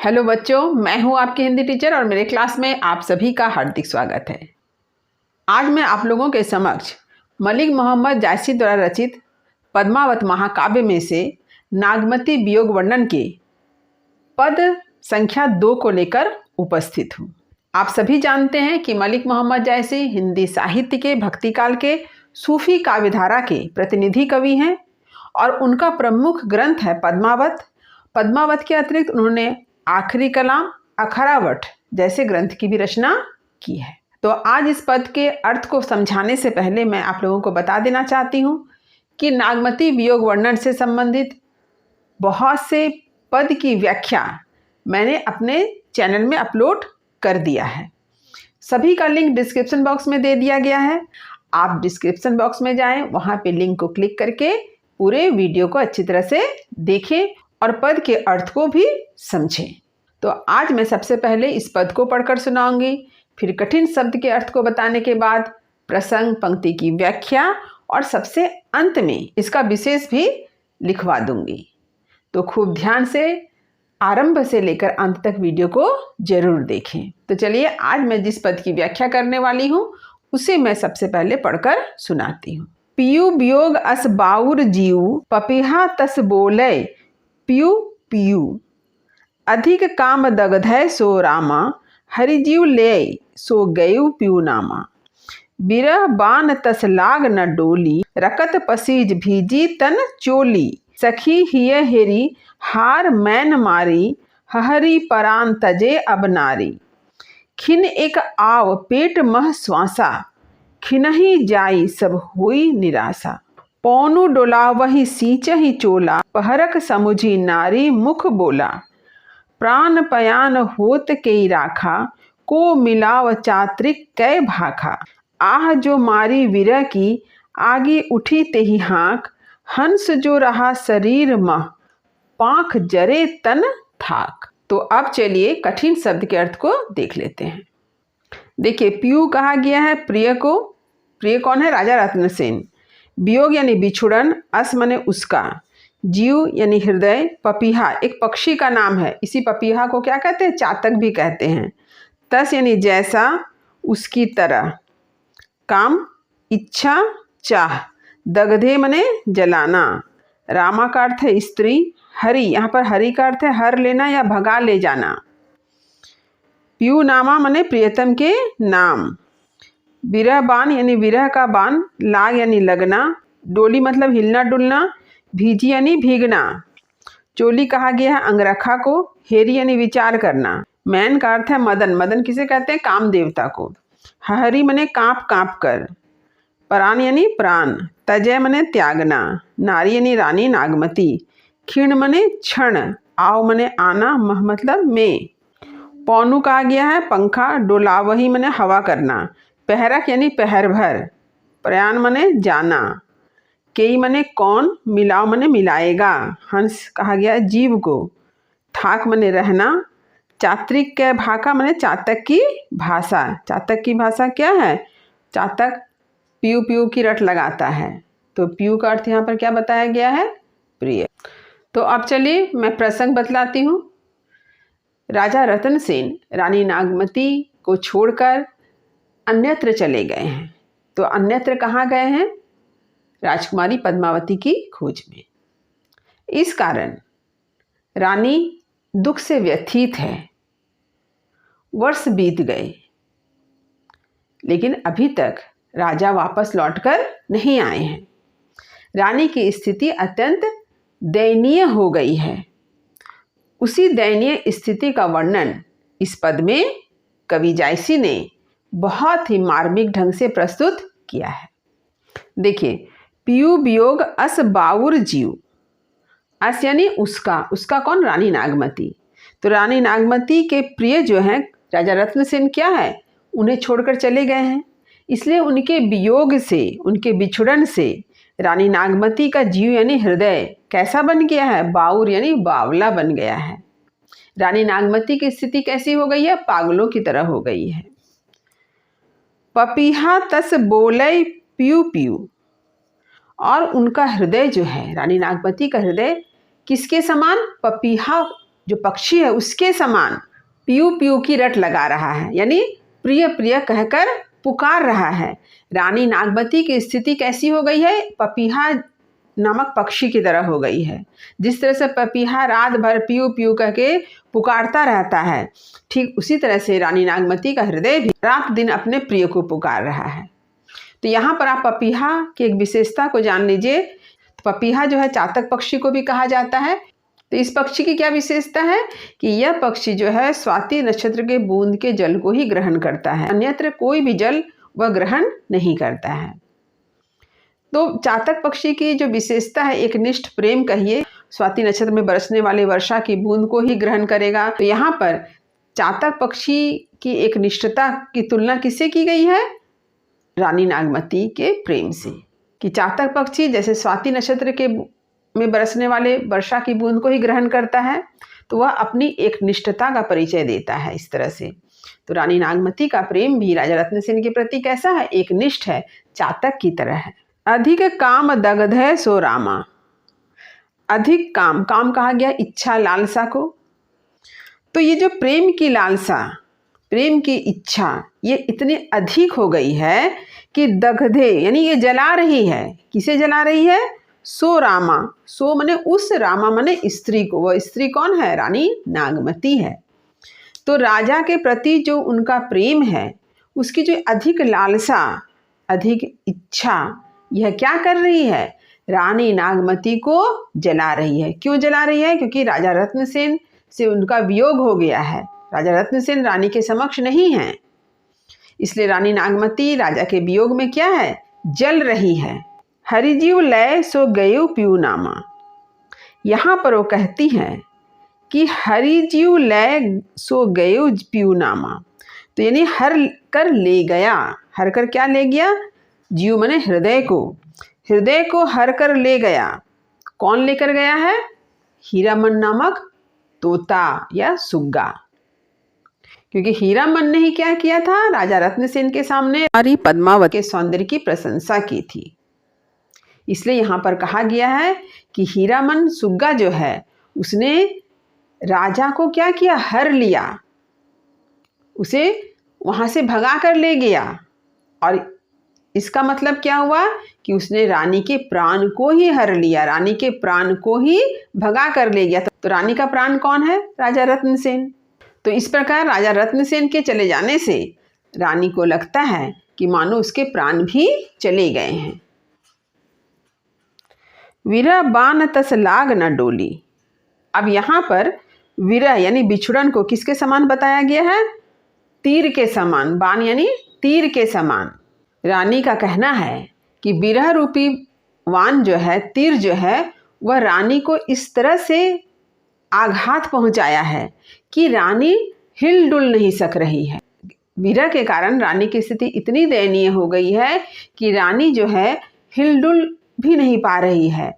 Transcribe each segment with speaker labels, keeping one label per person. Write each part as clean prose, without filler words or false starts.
Speaker 1: Hello बच्चों, मैं हूं आपकी हिंदी टीचर और मेरे क्लास में आप सभी का हार्दिक स्वागत है। आज मैं आप लोगों के समक्ष मलिक मोहम्मद जायसी द्वारा रचित पद्मावत महाकाव्य में से नागमती वियोग वर्णन के पद संख्या 2 को लेकर उपस्थित हूं। आप सभी जानते हैं कि मलिक मोहम्मद जायसी हिंदी साहित्य के भक्तिकाल के सूफी काव्यधारा के प्रतिनिधि कवि हैं और उनका प्रमुख ग्रंथ है पद्मावत। पद्मावत के अतिरिक्त उन्होंने आखिरी कलाम, अखरावट जैसे ग्रंथ की भी रचना की है। तो आज इस पद के अर्थ को समझाने से पहले मैं आप लोगों को बता देना चाहती हूँ कि नागमती वियोग वर्णन से संबंधित बहुत से पद की व्याख्या मैंने अपने चैनल में अपलोड कर दिया है। सभी का लिंक डिस्क्रिप्शन बॉक्स में दे दिया गया है। आप डिस्क्रिप्शन बॉक्स में जाएं, वहाँ पे लिंक को क्लिक करके पूरे वीडियो को अच्छी तरह से देखें और पद के अर्थ को भी समझें। तो आज मैं सबसे पहले इस पद को पढ़कर सुनाऊंगी, फिर कठिन शब्द के अर्थ को बताने के बाद प्रसंग, पंक्ति की व्याख्या और सबसे अंत में इसका विशेष भी लिखवा दूंगी। तो खूब ध्यान से आरंभ से लेकर अंत तक वीडियो को जरूर देखें। तो चलिए, आज मैं जिस पद की व्याख्या करने वाली हूँ उसे मैं सबसे पहले पढ़कर सुनाती हूँ। पियु वियोग अस बाउर जीव, पपिहा तस बोले पियु पियु। अधिक काम दगधय सो रामा, हरिजीव ले सो गयु पियु नामा। बिरह बान तस लाग न डोली, रकत पसीज भीजी तन चोली। सखी हिय हेरी हार मैन मारी, हहरी परान तजे अब नारी। खिन एक आव पेट मह श्वासा, खिनहि जाई सब हुई निराशा। पौनु डोला वही सींचहि चोला, पहरक समुझी नारी मुख बोला। प्राण पयान होत के राखा, को मिलाव चात्रिक कै भाखा। आह जो मारी विरह की, आगे उठी तेहि हाँक। हंस जो रहा शरीर मह, पाँख जरे तन थाक। तो अब चलिए कठिन शब्द के अर्थ को देख लेते हैं। देखिए, पियु कहा गया है प्रिय को। प्रिय कौन है? राजा रत्नसेन। वियोग यानी बिछुड़न, अस माने उसका, जीव यानी हृदय, पपीहा एक पक्षी का नाम है, इसी पपीहा को क्या कहते हैं? चातक भी कहते हैं। तस यानी जैसा, उसकी तरह। काम, इच्छा, चाह। दगधे माने जलाना। रामा का अर्थ है स्त्री। हरि, यहाँ पर हरि का अर्थ है हर लेना या भगा ले जाना। पियु नामा माने प्रियतम के नाम। विरह बान यानी विरह का बान। लाग यानी लगना। डोली मतलब हिलना डुलना। भीजी यानी भीगना। चोली कहा गया है अंगरखा को। हेरी यानी विचार करना। मैन का अर्थ है मदन। मदन किसे कहते हैं? काम देवता को। हहरी मने कांप कांप कर। परान यानी प्राण। तजय मने त्यागना। नारी यानी रानी, नागमती। क्षीण मने क्षण। आव मने आना। मह मतलब में। पौनु कहा गया है पंखा। डोलावही मने हवा करना। पहरक यानी पहर भर। प्रयाण मने जाना। केई मने कौन। मिलाव मने मिलाएगा। हंस कहा गया जीव को। थाक मने रहना। चात्रिक के भाका मने चातक की भाषा। चातक की भाषा क्या है? चातक पियु पियु की रट लगाता है। तो पियु का अर्थ यहाँ पर क्या बताया गया है? प्रिय। तो अब चलिए मैं प्रसंग बतलाती हूँ। राजा रतनसेन रानी नागमती को छोड़कर अन्यत्र चले गए हैं। तो अन्यत्र कहाँ गए हैं? राजकुमारी पद्मावती की खोज में। इस कारण रानी दुख से व्यथित है। वर्ष बीत गए, लेकिन अभी तक राजा वापस लौटकर नहीं आए हैं। रानी की स्थिति अत्यंत दयनीय हो गई है। उसी दयनीय स्थिति का वर्णन इस पद में कवि जायसी ने बहुत ही मार्मिक ढंग से प्रस्तुत किया है। देखिए, पियु वियोग अस बाउर जीव। अस यानी उसका। उसका कौन? रानी नागमती। तो रानी नागमती के प्रिय जो हैं राजा रत्नसेन क्या है? उन्हें छोड़कर चले गए हैं। इसलिए उनके वियोग से, उनके बिछुड़न से रानी नागमती का जीव यानी हृदय कैसा बन गया है? बाउर यानी बावला बन गया है। रानी नागमती की स्थिति कैसी हो गई है? पागलों की तरह हो गई है। पपीहा तस बोले पियु पियु। और उनका हृदय जो है, रानी नागमती का हृदय किसके समान? पपीहा जो पक्षी है उसके समान पीयू पीयू की रट लगा रहा है, यानी प्रिय प्रिय कहकर पुकार रहा है। रानी नागमती की स्थिति कैसी हो गई है? पपीहा नामक पक्षी की तरह हो गई है। जिस तरह से पपीहा रात भर पीयू पीयू कह के पुकारता रहता है, ठीक उसी तरह से रानी नागमती का हृदय भी रात दिन अपने प्रिय को पुकार रहा है। तो यहाँ पर आप पपीहा की एक विशेषता को जान लीजिए। पपीहा जो है चातक पक्षी को भी कहा जाता है। तो इस पक्षी की क्या विशेषता है कि यह पक्षी जो है स्वाति नक्षत्र के बूंद के जल को ही ग्रहण करता है, अन्यत्र कोई भी जल वह ग्रहण नहीं करता है। तो चातक पक्षी की जो विशेषता है, एक निष्ठ प्रेम कहिए, स्वाति नक्षत्र में बरसने वाले वर्षा की बूंद को ही ग्रहण करेगा। तो यहाँ पर चातक पक्षी की एक निष्ठता की तुलना किससे की गई है? रानी नागमती के प्रेम से, कि चातक पक्षी जैसे स्वाति नक्षत्र के में बरसने वाले वर्षा की बूंद को ही ग्रहण करता है, तो वह अपनी एक निष्ठता का परिचय देता है इस तरह से। तो रानी नागमती का प्रेम भी राजा रत्नसेन के प्रति कैसा है? एक निष्ठ है, चातक की तरह है। अधिक काम दग्धे सो रामा। अधिक काम, काम कहा गया इच्छा लालसा को। तो ये जो प्रेम की लालसा, प्रेम की इच्छा, ये इतनी अधिक हो गई है कि दग्धे यानी ये जला रही है। किसे जला रही है? सो रामा। सो माने उस, रामा माने स्त्री को। वह स्त्री कौन है? रानी नागमती है। तो राजा के प्रति जो उनका प्रेम है, उसकी जो अधिक लालसा, अधिक इच्छा, यह क्या कर रही है? रानी नागमती को जला रही है। क्यों जला रही है? क्योंकि राजा रत्नसेन से उनका वियोग हो गया है। राजा रत्नसेन रानी के समक्ष नहीं है, इसलिए रानी नागमती राजा के वियोग में क्या है? जल रही है। हरिजीव लय सो गयो पीयू नामा। यहाँ पर वो कहती हैं कि हरिजीव लय सो गयो पीयू नामा। तो यानी हर कर ले गया। हर कर क्या ले गया? जीव माने हृदय को। हृदय को हर कर ले गया। कौन लेकर गया है? हीरामन नामक तोता या सुग्गा। क्योंकि हीरामन ने ही क्या किया था? राजा रत्नसेन के सामने हमारी पद्मावती के सौंदर्य की प्रशंसा की थी। इसलिए यहाँ पर कहा गया है कि हीरामन सुग्गा जो है उसने राजा को क्या किया? हर लिया, उसे वहाँ से भगा कर ले गया। और इसका मतलब क्या हुआ कि उसने रानी के प्राण को ही हर लिया, रानी के प्राण को ही भगा कर ले गया। तो रानी का प्राण कौन है? राजा रत्नसेन। तो इस प्रकार राजा रत्नसेन के चले जाने से रानी को लगता है कि मानो उसके प्राण भी चले गए हैं। विरह बान तस लाग न डोली। अब यहाँ पर विरह यानी बिछुड़न को किसके समान बताया गया है? तीर के समान। बाण यानी तीर के समान। रानी का कहना है कि विरह रूपी वान जो है, तीर जो है, वह रानी को इस तरह से आघात पहुंचाया है कि रानी हिलडुल नहीं सक रही है। विरह के कारण रानी की स्थिति इतनी दयनीय हो गई है कि रानी जो है हिलडुल भी नहीं पा रही है।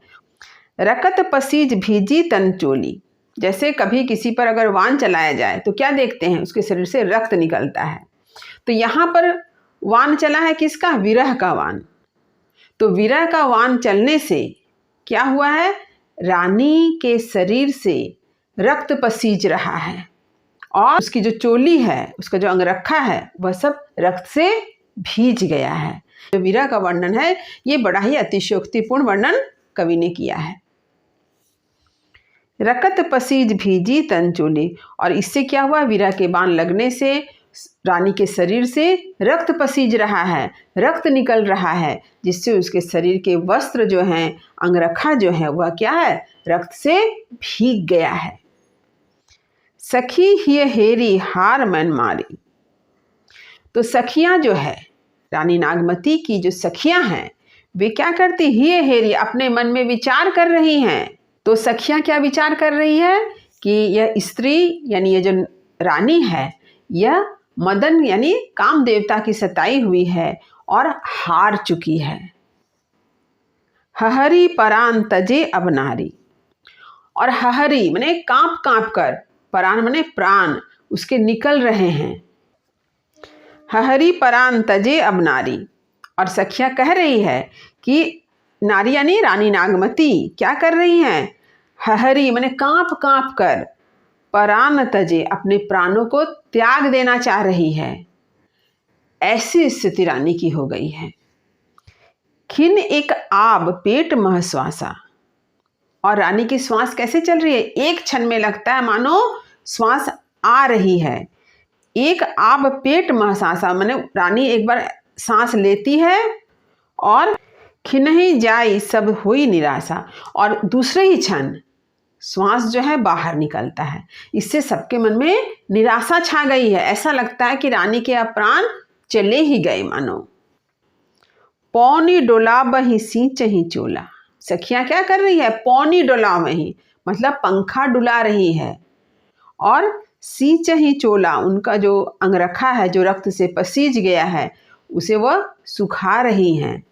Speaker 1: रकत पसीज भीजी तन चोली। जैसे कभी किसी पर अगर वान चलाया जाए तो क्या देखते हैं? उसके शरीर से रक्त निकलता है। तो यहाँ पर वान चला है किसका? विरह का वान। तो विरह का वान चलने से क्या हुआ है? रानी के शरीर से रक्त पसीज रहा है और उसकी जो चोली है, उसका जो अंगरखा है, वह सब रक्त से भीज गया है। जो विरह का वर्णन है, ये बड़ा ही अतिशयोक्तिपूर्ण वर्णन कवि ने किया है। रकत पसीज भीजी तन चोली। और इससे क्या हुआ? विरह के बाण लगने से रानी के शरीर से रक्त पसीज रहा है, रक्त निकल रहा है, जिससे उसके शरीर के वस्त्र जो हैं, अंगरखा जो है, वह क्या है? रक्त से भीग गया है। सखी ही हेरी हार मन मारी। तो सखियां जो है, रानी नागमती की जो सखियां हैं, वे क्या करती? ही हेरी, अपने मन में विचार कर रही हैं। तो सखियां क्या विचार कर रही है कि यह स्त्री यानी ये जो रानी है, यह मदन यानी काम देवता की सताई हुई है और हार चुकी है। हहरी परान तजे अब नारी। और हहरी माने कांप कांप कर, परान माने प्राण उसके निकल रहे हैं। हहरी परान तजे अब नारी। और सखियां कह रही है कि नारी यानी रानी नागमती क्या कर रही हैं? हहरी माने कांप कांप कर प्राण तजे, अपने प्राणों को त्याग देना चाह रही है। ऐसी स्थिति रानी की हो गई है। खिन एक आब पेट मह श्वासा, और रानी की श्वास कैसे चल रही है, एक क्षण में लगता है मानो श्वास आ रही है। एक आब पेट मह श्वासा, माने रानी एक बार सांस लेती है और खिनहि जाई सब हुई निराशा, और दूसरे ही क्षण श्वास जो है बाहर निकलता है। इससे सबके मन में निराशा छा गई है। ऐसा लगता है कि रानी के अब प्राण चले ही गए मानो। पौनी डोला बही सींच ही चोला, सखियां क्या कर रही है, पौनी डोला वही मतलब पंखा डुला रही है, और सींच ही चोला, उनका जो अंगरखा है जो रक्त से पसीज गया है उसे वह सुखा रही हैं।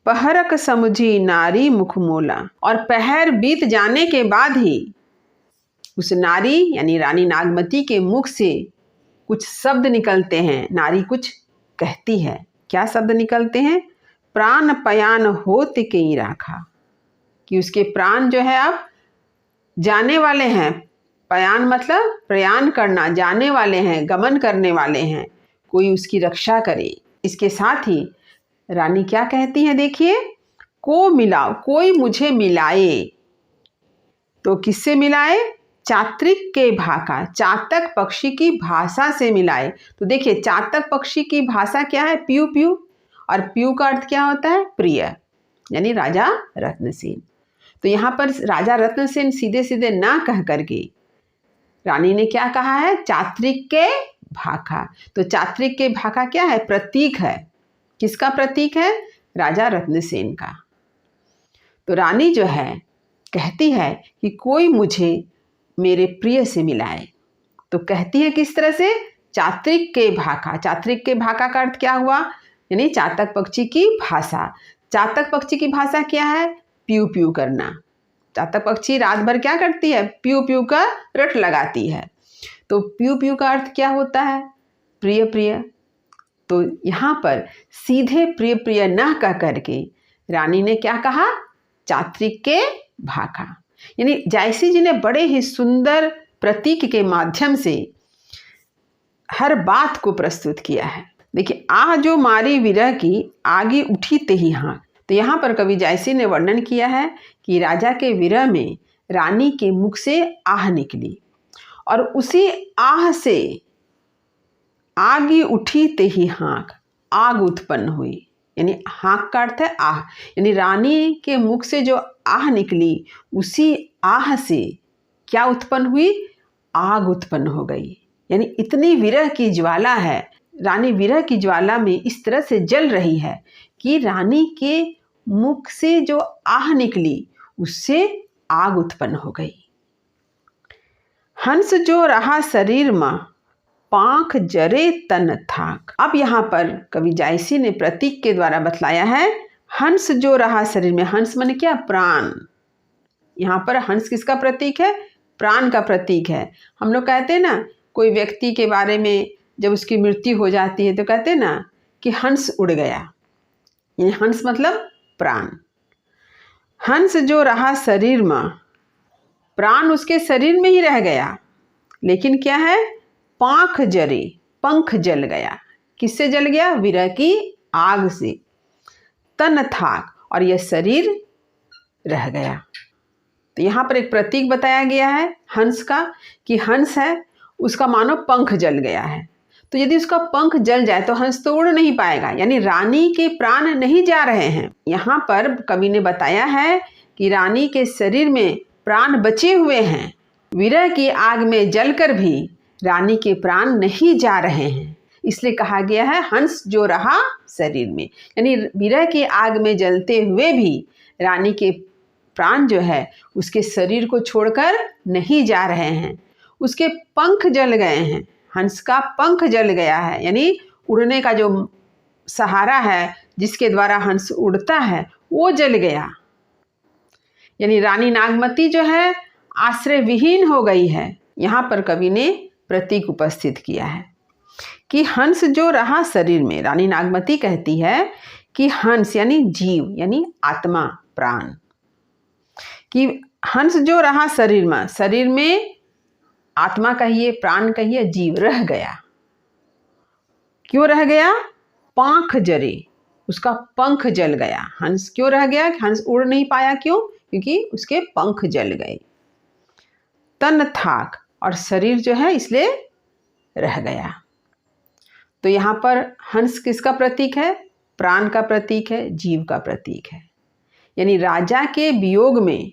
Speaker 1: पहरक समझी नारी मुख मोला, और पहर बीत जाने के बाद ही उस नारी यानी रानी नागमती के मुख से कुछ शब्द निकलते हैं। नारी कुछ कहती है। क्या शब्द निकलते हैं, प्राण पयान होत के ही राखा, कि उसके प्राण जो है अब जाने वाले हैं। पयान मतलब प्रयाण करना, जाने वाले हैं, गमन करने वाले हैं, कोई उसकी रक्षा करे। इसके साथ ही रानी क्या कहती है, देखिए, को मिलाओ, कोई मुझे मिलाए। तो किससे मिलाए, चात्रिक के भाका, चातक पक्षी की भाषा से मिलाए। तो देखिए चातक पक्षी की भाषा क्या है, प्यू प्यू, और प्यू का अर्थ क्या होता है, प्रिय, यानी राजा रत्नसेन। तो यहाँ पर राजा रत्नसेन सीधे सीधे ना कह करके रानी ने क्या कहा है, चात्रिक के भाका। तो चात्रिक के भाका क्या है, प्रतीक है। किसका प्रतीक है, राजा रत्नसेन का। तो रानी जो है कहती है कि कोई मुझे मेरे प्रिय से मिलाए। तो कहती है किस तरह से, चात्रिक के भाका। चात्रिक के भाका का अर्थ क्या हुआ, यानी चातक पक्षी की भाषा। चातक पक्षी की भाषा क्या है, प्यू प्यू करना। चातक पक्षी रात भर क्या करती है, प्यू प्यू का रट लगाती है। तो प्यू प्यू का अर्थ क्या होता है, प्रिय प्रिय। तो यहाँ पर सीधे प्रिय प्रिय न कह करके रानी ने क्या कहा, चात्रिक के भाका, यानी जायसी जी ने बड़े ही सुंदर प्रतीक के माध्यम से हर बात को प्रस्तुत किया है। देखिए, आह जो मारी विरह की आगे उठी ते ही हाँ। तो यहाँ पर कवि जायसी ने वर्णन किया है कि राजा के विरह में रानी के मुख से आह निकली, और उसी आह से आगे उठी ते ही हाँक, आग उत्पन्न हुई। यानी हाँक का अर्थ है आह, यानी रानी के मुख से जो आह निकली उसी आह से क्या उत्पन्न हुई, आग उत्पन्न हो गई। यानी इतनी विरह की ज्वाला है, रानी विरह की ज्वाला में इस तरह से जल रही है कि रानी के मुख से जो आह निकली उससे आग उत्पन्न हो गई। हंस जो रहा शरीर में पांख जरे तन थाक। अब यहाँ पर कवि जायसी ने प्रतीक के द्वारा बतलाया है, हंस जो रहा शरीर में। हंस माने क्या, प्राण। यहाँ पर हंस किसका प्रतीक है, प्राण का प्रतीक है। हम लोग कहते हैं ना, कोई व्यक्ति के बारे में जब उसकी मृत्यु हो जाती है तो कहते हैं ना कि हंस उड़ गया, यानी हंस मतलब प्राण। हंस जो रहा शरीर में, प्राण उसके शरीर में ही रह गया, लेकिन क्या है, पांख जरे, पंख जल गया। किससे जल गया, विरह की आग से। तन थाक, और यह शरीर रह गया। तो यहाँ पर एक प्रतीक बताया गया है हंस का, कि हंस है उसका मानो पंख जल गया है। तो यदि उसका पंख जल जाए तो हंस तो उड़ नहीं पाएगा, यानी रानी के प्राण नहीं जा रहे हैं। यहाँ पर कवि ने बताया है कि रानी के शरीर में प्राण बचे हुए हैं, विरह की आग में जलकर भी रानी के प्राण नहीं जा रहे हैं, इसलिए कहा गया है हंस जो रहा शरीर में। यानी विरह की आग में जलते हुए भी रानी के प्राण जो है उसके शरीर को छोड़कर नहीं जा रहे हैं। उसके पंख जल गए हैं, हंस का पंख जल गया है, यानी उड़ने का जो सहारा है जिसके द्वारा हंस उड़ता है वो जल गया। यानी रानी नागमती जो है आश्रय विहीन हो गई है। यहाँ पर कवि ने प्रतीक उपस्थित किया है कि हंस जो रहा शरीर में। रानी नागमती कहती है कि हंस यानी जीव, यानी आत्मा, प्राण, कि हंस जो रहा शरीर में आत्मा कहिए, प्राण कहिए, जीव रह गया। क्यों रह गया? पांख जरे, उसका पंख जल गया। हंस क्यों रह गया? हंस उड़ नहीं पाया। क्यों? क्योंकि उसके पंख जल गए। तन थाक, और शरीर जो है इसलिए रह गया। तो यहाँ पर हंस किसका प्रतीक है? प्राण का प्रतीक है, जीव का प्रतीक है। यानी राजा के वियोग में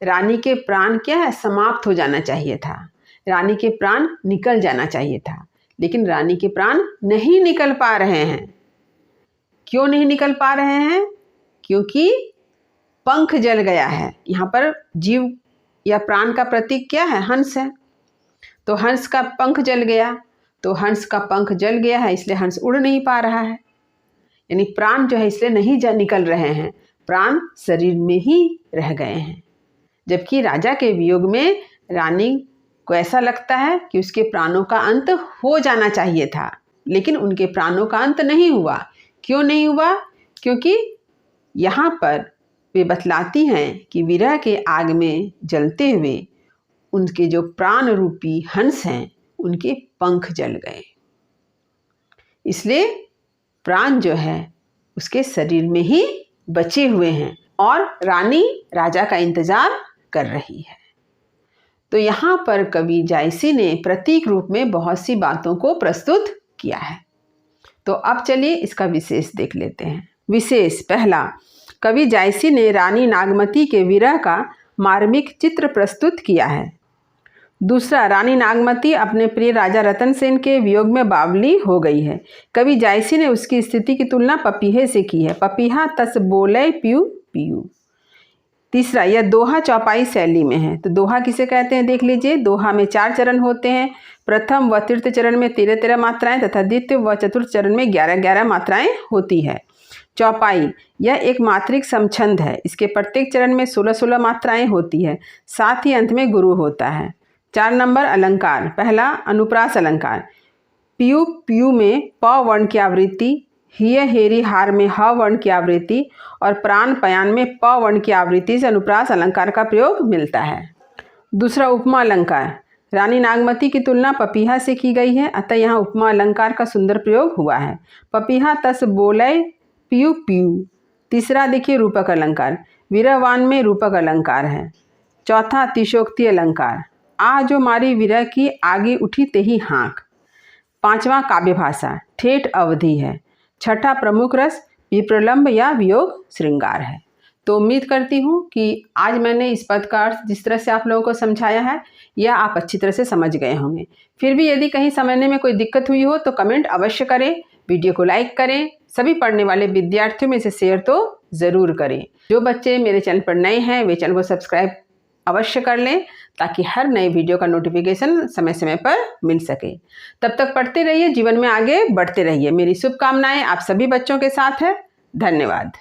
Speaker 1: रानी के प्राण क्या है? समाप्त हो जाना चाहिए था। रानी के प्राण निकल जाना चाहिए था, लेकिन रानी के प्राण नहीं निकल पा रहे हैं। क्यों नहीं निकल पा रहे हैं? क्योंकि पंख जल गया है। यहाँ पर जीव या प्राण का प्रतीक क्या है? हंस है। तो हंस का पंख जल गया, तो हंस का पंख जल गया है, इसलिए हंस उड़ नहीं पा रहा है। यानी प्राण जो है इसलिए नहीं निकल रहे हैं, प्राण शरीर में ही रह गए हैं। जबकि राजा के वियोग में रानी को ऐसा लगता है कि उसके प्राणों का अंत हो जाना चाहिए था, लेकिन उनके प्राणों का अंत नहीं हुआ। क्यों नहीं हुआ? क्योंकि यहाँ पर वे बतलाती हैं कि विरह के आग में जलते हुए उनके जो प्राण रूपी हंस हैं उनके पंख जल गए। इसलिए प्राण जो है उसके शरीर में ही बचे हुए हैं और रानी राजा का इंतजार कर रही है। तो यहाँ पर कवि जायसी ने प्रतीक रूप में बहुत सी बातों को प्रस्तुत किया है। तो अब चलिए इसका विशेष देख लेते हैं। विशेष पहला, कवि जायसी ने रानी नागमती के विरह का मार्मिक चित्र प्रस्तुत किया है। दूसरा, रानी नागमती अपने प्रिय राजा रतन सेन के वियोग में बावली हो गई है। कवि जायसी ने उसकी स्थिति की तुलना पपीहे से की है। पपीहा तस बोले पियू पियू। तीसरा, यह दोहा चौपाई शैली में है। तो दोहा किसे कहते हैं? देख लीजिए। दोहा में 4 चरण होते हैं। प्रथम व तृतीय चरण में 13-13 मात्राएं तथा द्वितीय व चतुर्थ चरण में 11-11 मात्राएं होती है। चौपाई, यह एक मात्रिक समछंद है। इसके प्रत्येक चरण में 16-16 मात्राएं होती है, साथ ही अंत में गुरु होता है। 4 नंबर अलंकार। पहला, अनुप्रास अलंकार। पियू पियू में प वर्ण की आवृत्ति, हिय हेरी हार में ह वर्ण की आवृत्ति और प्राण पयान में प वर्ण की आवृत्ति से अनुप्रास अलंकार का प्रयोग मिलता है। दूसरा, उपमा अलंकार। रानी नागमती की तुलना पपीहा से की गई है, अतः यहाँ उपमा अलंकार का सुंदर प्रयोग हुआ है। पपीहा तस बोले पियू पियू। तीसरा देखिए, रूपक अलंकार। विरहवान में रूपक अलंकार है। चौथा, अतिशोक्ति अलंकार। आ जो मारी विरह की आगे उठी तेही हाँक। पांचवा, काव्य भाषा, ठेठ अवधि है। छठा, प्रमुख रस, विप्रलंब या वियोग श्रृंगार है। तो उम्मीद करती हूँ कि आज मैंने इस पद का अर्थ जिस तरह से आप लोगों को समझाया है यह आप अच्छी तरह से समझ गए होंगे। फिर भी यदि कहीं समझने में कोई दिक्कत हुई हो तो कमेंट अवश्य करें, वीडियो को लाइक करें, सभी पढ़ने वाले विद्यार्थियों में इसे शेयर तो ज़रूर करें। जो बच्चे मेरे चैनल पर नए हैं वे चैनल को सब्सक्राइब अवश्य कर लें ताकि हर नए वीडियो का नोटिफिकेशन समय समय पर मिल सके। तब तक पढ़ते रहिए, जीवन में आगे बढ़ते रहिए। मेरी शुभकामनाएं आप सभी बच्चों के साथ है। धन्यवाद।